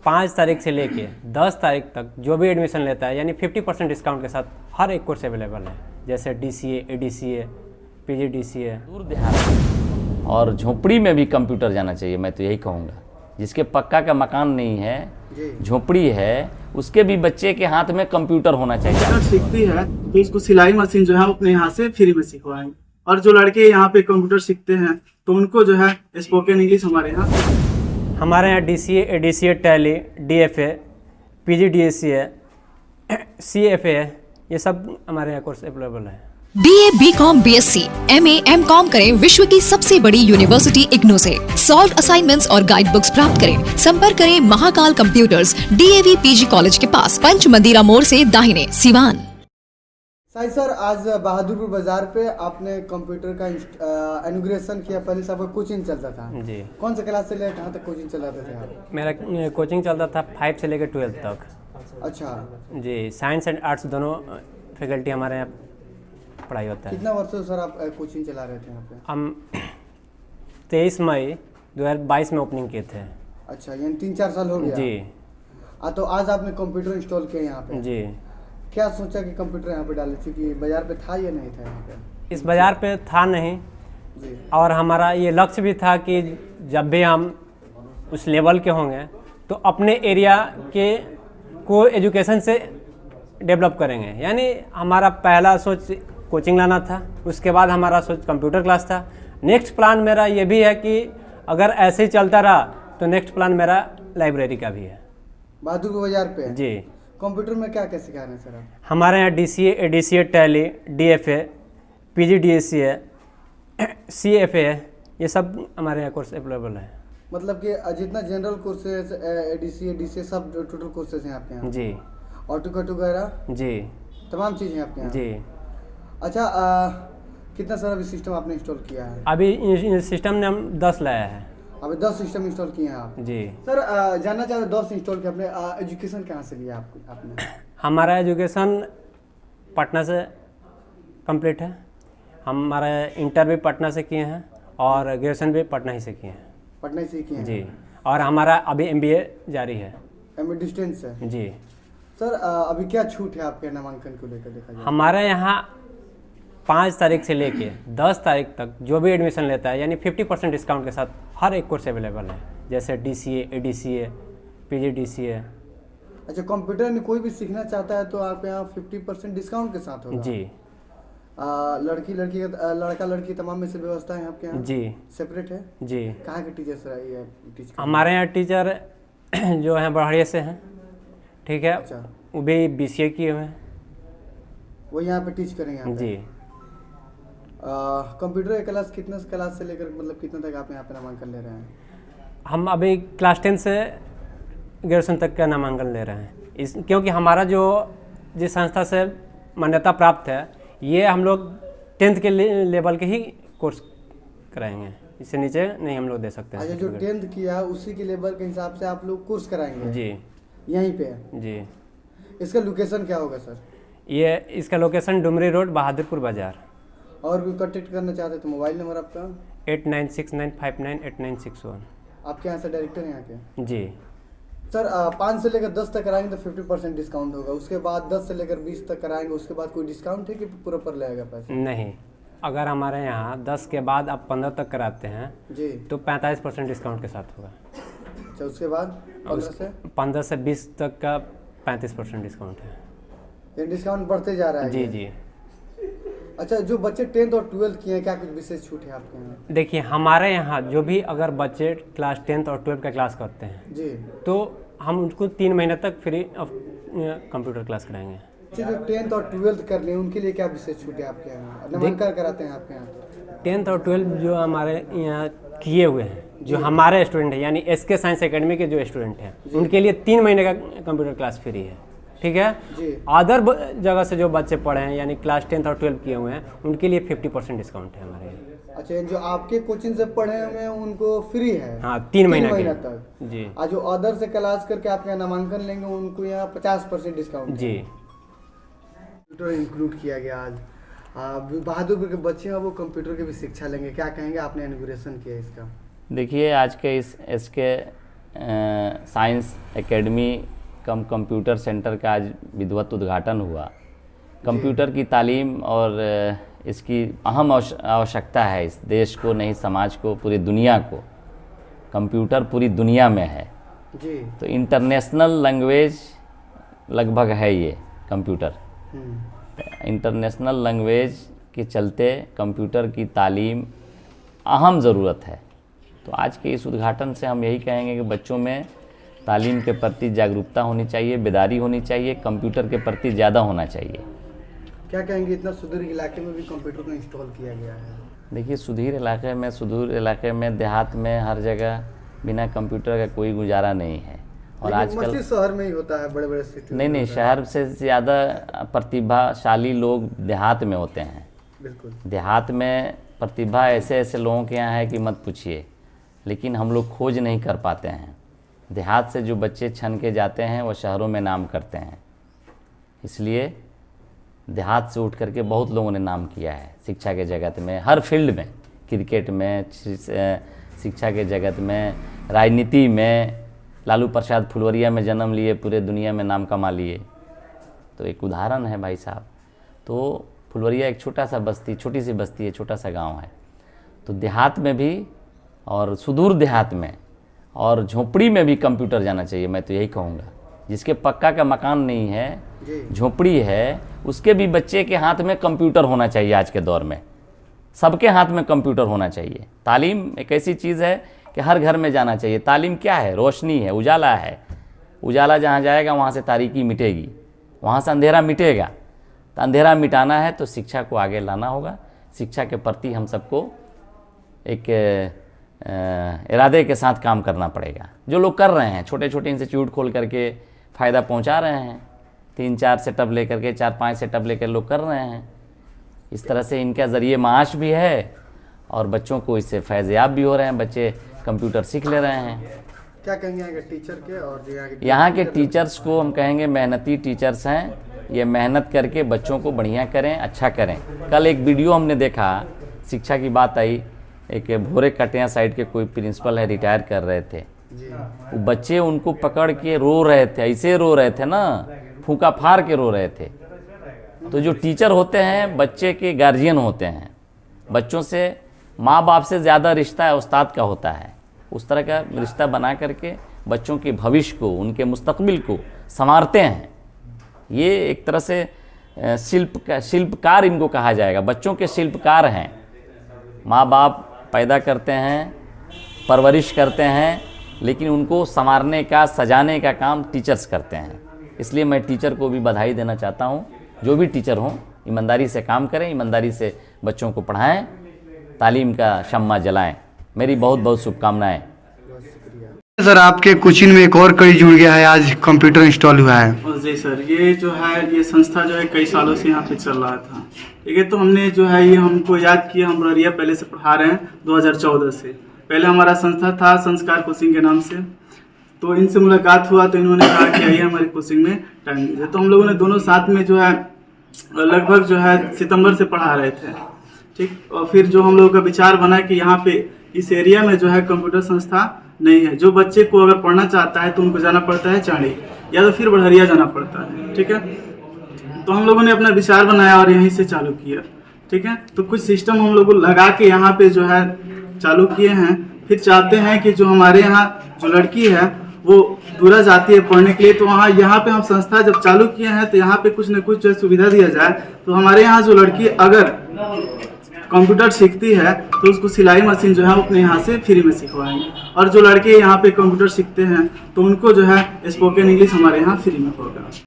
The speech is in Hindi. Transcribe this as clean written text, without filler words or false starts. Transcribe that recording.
5 तारीख से लेके 10 तारीख तक जो भी एडमिशन लेता है यानी 50% डिस्काउंट के साथ हर एक कोर्स अवेलेबल है, जैसे DCA, ADCA, PGDCA। दूर देहात और झोपड़ी में भी कंप्यूटर जाना चाहिए, मैं तो यही कहूँगा। जिसके पक्का का मकान नहीं है, झोपड़ी है, उसके भी बच्चे के हाथ में कंप्यूटर होना चाहिए। अगर सीखती है तो इसको सिलाई मशीन जो है अपने यहाँ से फ्री में सिखवाएंगे। और जो लड़के यहाँ पे कंप्यूटर सीखते हैं तो उनको जो है स्पोकन इंग्लिश हमारे यहाँ DCA, ADCA, tally, DFA, PGDCA, CFA, ये सब हमारे यहाँ कोर्स अवेलेबल है। BA, BCom, BSc, MA, MCom करें विश्व की सबसे बड़ी यूनिवर्सिटी इग्नू से। सॉल्व असाइनमेंट्स और गाइड बुक्स प्राप्त करें। संपर्क करें Mahakal computers, DAV PG college के पास, पंच मंदिरा मोड़ से दाहिने, सिवान। साहिद सर, आज बहादुरपुर बाजार पे आपने कंप्यूटर का इनॉग्रेशन किया। पहले से आपका कोचिंग चलता था जी। कौन सा क्लास से लेकर कहाँ तक कोचिंग चलाते थे आप? मेरा कोचिंग चलता था 5 से लेकर 12 तक। अच्छा जी, साइंस एंड आर्ट्स दोनों फैकल्टी हमारे यहाँ पढ़ाई होता है। कितना वर्षों से सर आप कोचिंग चला रहे थे यहाँ पे? हम 23 मई 2022 में ओपनिंग किए थे। अच्छा, यानी 3-4 साल हो गया जी। तो आज आपने कंप्यूटर इंस्टॉल किया यहाँ पे? जी। क्या सोचा कि कंप्यूटर यहाँ पे डाले, क्योंकि बाजार पे था या नहीं था यहाँ पे? इस बाज़ार पे था नहीं जी। और हमारा ये लक्ष्य भी था कि जब भी हम उस लेवल के होंगे तो अपने एरिया के को एजुकेशन से डेवलप करेंगे। यानी हमारा पहला सोच कोचिंग लाना था, उसके बाद हमारा सोच कंप्यूटर क्लास था। नेक्स्ट प्लान मेरा ये भी है कि अगर ऐसे ही चलता रहा तो नेक्स्ट प्लान मेरा लाइब्रेरी का भी है। बहादुरपुर बाजार पे? जी। कंप्यूटर में क्या क्या सिखा रहे हैं सर आप? हमारे यहाँ DCA, ADCA, tally, DFA, PGDCA, CFA, ये सब हमारे यहाँ कोर्स अवेलेबल है। मतलब कि जितना जनरल कोर्सेज, ADCA, DCA सब टोटल कोर्सेज हैं आपके यहाँ? जी। ऑटोकैड वगैरह? जी। तमाम चीज़ें आपके यहाँ? जी। अच्छा, कितना सारा भी सिस्टम आपने इंस्टॉल किया है? अभी सिस्टम ने हम 10 लाया है। अभी 10 सिस्टम इंस्टॉल किए हैं आप? जी। सर, जानना चाहते 10 इंस्टॉल किया आपने, एजुकेशन कहाँ से लिया आपने? हमारा एजुकेशन पटना से कंप्लीट है। हमारा इंटर भी पटना से किए हैं और ग्रेजुएशन भी पटना ही से किए हैं। पटना से किए हैं? जी। और हमारा अभी MBA जारी है। MA डिस्टेंस है? जी। सर, अभी क्या छूट है आपके नामांकन को लेकर देखा जाए? हमारे यहाँ 5 तारीख से लेके 10 तारीख तक जो भी एडमिशन लेता है यानी 50% डिस्काउंट के साथ हर एक कोर्स अवेलेबल है, जैसे DCA, ADCA, PGDCA। अच्छा, कंप्यूटर में कोई भी सीखना चाहता है तो आप यहाँ 50% डिस्काउंट के साथ होगा? जी। लड़का लड़की तमाम में से व्यवस्था है आपके यहाँ? जी। सेपरेट है? जी। कहाँ के टीचर सर टीच? हमारे यहाँ टीचर जो हैं बढ़िया से हैं, ठीक है। अच्छा। वो भी BCA किए हुए हैं। वो यहाँ पे टीच करेंगे यहाँ पे? जी। कंप्यूटर की क्लास कितने क्लास से लेकर मतलब कितने तक आप यहाँ पे नामांकन ले रहे हैं? हम अभी क्लास 10 से ग्रेजुएशन तक का नामांकन ले रहे हैं। क्योंकि हमारा जो जिस संस्था से मान्यता प्राप्त है, ये हम लोग 10th के लेवल के ही कोर्स कराएंगे, इससे नीचे नहीं हम लोग दे सकते हैं। अच्छा, जो 10th किया उसी के लेवल के हिसाब से आप लोग कोर्स कराएंगे? जी। यहीं पे? जी। इसका लोकेशन क्या होगा सर? ये इसका लोकेशन डुमरी रोड, बहादुरपुर बाजार। और भी कांटेक्ट करना चाहते तो मोबाइल नंबर आपका? 8969598961। आपके यहाँ से डायरेक्टर हैं यहाँ के? जी। सर, 5 से लेकर 10 तक कराएंगे तो 50% डिस्काउंट होगा। उसके बाद 10 से लेकर 20 तक कराएंगे, उसके बाद कोई डिस्काउंट है कि पूरा पर लगेगा पैसा? नहीं, अगर हमारे यहाँ 10 के बाद आप 15 तक कराते हैं जी तो 45% डिस्काउंट के साथ होगा। अच्छा, उसके बाद 15 से 20 तक का 35% डिस्काउंट है। ये डिस्काउंट बढ़ते जा रहा है? जी। जी। अच्छा, जो बच्चे 10th और 12th किए हैं क्या कुछ विशेष छूट है आपके यहाँ? देखिए, हमारे यहाँ जो भी अगर बच्चे क्लास 10th और 12th का क्लास करते हैं जी, तो हम उनको 3 महीने तक फ्री ऑफ कंप्यूटर क्लास कराएंगे। जो 10th और 12th कर ले उनके लिए क्या विशेष छूट है आपके यहाँ? नामांकन कराते हैं आपके यहाँ? 10th और 12th जो हमारे यहाँ किए हुए हैं, जो हमारे स्टूडेंट हैं यानी SK साइंस एकेडमी के जो स्टूडेंट हैं, उनके लिए 3 महीने का कंप्यूटर क्लास फ्री है, ठीक है। अदर जगह से जो बच्चे पढ़े हैं यानी क्लास 10th और 12th किए हुए हैं, उनके लिए 50% डिस्काउंट है हमारे यहाँ। अच्छा, जो आपके कोचिंग से पढ़े हुए हैं उनको फ्री है? हाँ, 3 महीना तक। जी। और जो अदर से क्लास करके आपके यहाँ नामांकन लेंगे उनको यहाँ 50% डिस्काउंट? जी। कंप्यूटर इंक्लूड किया गया आज। बहादुरपुर के बच्चे हैं वो कंप्यूटर की भी शिक्षा लेंगे, क्या कहेंगे? आपने इनॉग्रेशन किया इसका। देखिए, आज के इस SK साइंस एकेडमी कम कंप्यूटर सेंटर का आज विधिवत उद्घाटन हुआ। कंप्यूटर की तालीम और इसकी अहम आवश्यकता है इस देश को, नहीं समाज को, पूरी दुनिया को। कंप्यूटर पूरी दुनिया में है जी। तो इंटरनेशनल लैंग्वेज लगभग है ये कंप्यूटर। इंटरनेशनल लैंग्वेज के चलते कंप्यूटर की तालीम अहम ज़रूरत है। तो आज के इस उद्घाटन से हम यही कहेंगे कि बच्चों में तालीम के प्रति जागरूकता होनी चाहिए, बेदारी होनी चाहिए, कंप्यूटर के प्रति ज़्यादा होना चाहिए। क्या कहेंगे, इतना सुदूर इलाके में भी कंप्यूटर को इंस्टॉल किया गया है? देखिए, सुदूर इलाके में, देहात में, हर जगह बिना कंप्यूटर का कोई गुजारा नहीं है। और आजकल शहर में ही होता है, बड़े बड़े सिटी नहीं, शहर से ज़्यादा प्रतिभाशाली लोग देहात में होते हैं। बिल्कुल, देहात में प्रतिभा ऐसे लोगों के यहाँ है कि मत पूछिए, लेकिन हम लोग खोज नहीं कर पाते हैं। देहात से जो बच्चे छन के जाते हैं वो शहरों में नाम करते हैं। इसलिए देहात से उठ करके बहुत लोगों ने नाम किया है शिक्षा के जगत में, हर फील्ड में, क्रिकेट में, शिक्षा के जगत में, राजनीति में। लालू प्रसाद फुलवरिया में जन्म लिए, पूरे दुनिया में नाम कमा लिए। तो एक उदाहरण है भाई साहब। तो फुलवरिया एक छोटी सी बस्ती है, छोटा सा गांव है। तो देहात में भी और सुदूर देहात में और झोपड़ी में भी कंप्यूटर जाना चाहिए। मैं तो यही कहूँगा, जिसके पक्का का मकान नहीं है, झोपड़ी है, उसके भी बच्चे के हाथ में कंप्यूटर होना चाहिए। आज के दौर में सबके हाथ में कंप्यूटर होना चाहिए। तालीम एक ऐसी चीज़ है कि हर घर में जाना चाहिए। तालीम क्या है? रोशनी है, उजाला है। उजाला जहाँ जाएगा वहाँ से तारीकी मिटेगी, वहाँ से अंधेरा मिटेगा। तो अंधेरा मिटाना है तो शिक्षा को आगे लाना होगा। शिक्षा के प्रति हम सबको एक इरादे के साथ काम करना पड़ेगा। जो लोग कर रहे हैं, छोटे छोटे इंस्टीट्यूट खोल करके फ़ायदा पहुंचा रहे हैं, 3-4 सेटअप लेकर के, 4-5 सेटअप लेकर लोग कर रहे हैं। इस तरह से इनका ज़रिए माश भी है और बच्चों को इससे फैज़याब भी हो रहे हैं। बच्चे कंप्यूटर सीख ले रहे हैं। क्या कहेंगे यहाँ के टीचर के? और यहाँ के टीचर्स को हम कहेंगे मेहनती टीचर्स हैं। ये मेहनत करके बच्चों को बढ़िया करें, अच्छा करें। कल एक वीडियो हमने देखा, शिक्षा की बात आई, एक भोरे कटिया साइड के कोई प्रिंसिपल है, रिटायर कर रहे थे। वो बच्चे उनको पकड़ के रो रहे थे, ऐसे रो रहे थे ना, फूंका फाड़ के रो रहे थे। तो जो टीचर होते हैं बच्चे के गार्जियन होते हैं। बच्चों से माँ बाप से ज़्यादा रिश्ता उस्ताद का होता है। उस तरह का रिश्ता बना करके बच्चों के भविष्य को, उनके मुस्तकबिल को संवारते हैं। ये एक तरह से शिल्पकार इनको कहा जाएगा। बच्चों के शिल्पकार हैं। माँ बाप पैदा करते हैं, परवरिश करते हैं, लेकिन उनको संवारने का, सजाने का काम टीचर्स करते हैं। इसलिए मैं टीचर को भी बधाई देना चाहता हूँ। जो भी टीचर हों, ईमानदारी से काम करें, ईमानदारी से बच्चों को पढ़ाएं, तालीम का शम्मा जलाएं। मेरी बहुत बहुत शुभकामनाएं। सर, आपके कोचिंग में एक और कड़ी जुड़ गया है, आज कंप्यूटर इंस्टॉल हुआ है। जी सर, ये जो है, ये संस्था जो है कई सालों से यहाँ पे चल रहा था। ठीक है, तो हमने जो है ये हमको याद किया। हम ररिया पहले से पढ़ा रहे हैं 2014 से। पहले हमारा संस्था था संस्कार कोचिंग के नाम से। तो इनसे मुलाकात हुआ तो इन्होंने कहा कि आइए हमारी कोचिंग में टाइम दीजिए। तो हम लोगों ने दोनों साथ में जो है लगभग जो है सितंबर से पढ़ा रहे थे। ठीक, और फिर जो हम लोगों का विचार बना कि यहाँ पे इस एरिया में जो है कंप्यूटर संस्था नहीं है। जो बच्चे को अगर पढ़ना चाहता है तो उनको जाना पड़ता है चाड़ी, या तो फिर बढ़हरिया जाना पड़ता है। ठीक है, तो हम लोगों ने अपना विचार बनाया और यहीं से चालू किया। ठीक है, तो कुछ सिस्टम हम लोग लगा के यहाँ पे जो है चालू किए हैं। फिर चाहते हैं कि जो हमारे यहाँ जो लड़की है वो दूर जाती है पढ़ने के लिए, तो वहाँ यहाँ पे हम संस्था जब चालू किए हैं तो यहाँ पे कुछ न कुछ जो सुविधा दिया जाए। तो हमारे यहाँ जो लड़की अगर कंप्यूटर सीखती है तो उसको सिलाई मशीन जो है अपने यहाँ से फ्री में सिखवाएंगे। और जो लड़के यहाँ पे कंप्यूटर सीखते हैं तो उनको जो है स्पोकन इंग्लिश हमारे यहाँ फ्री में होगा।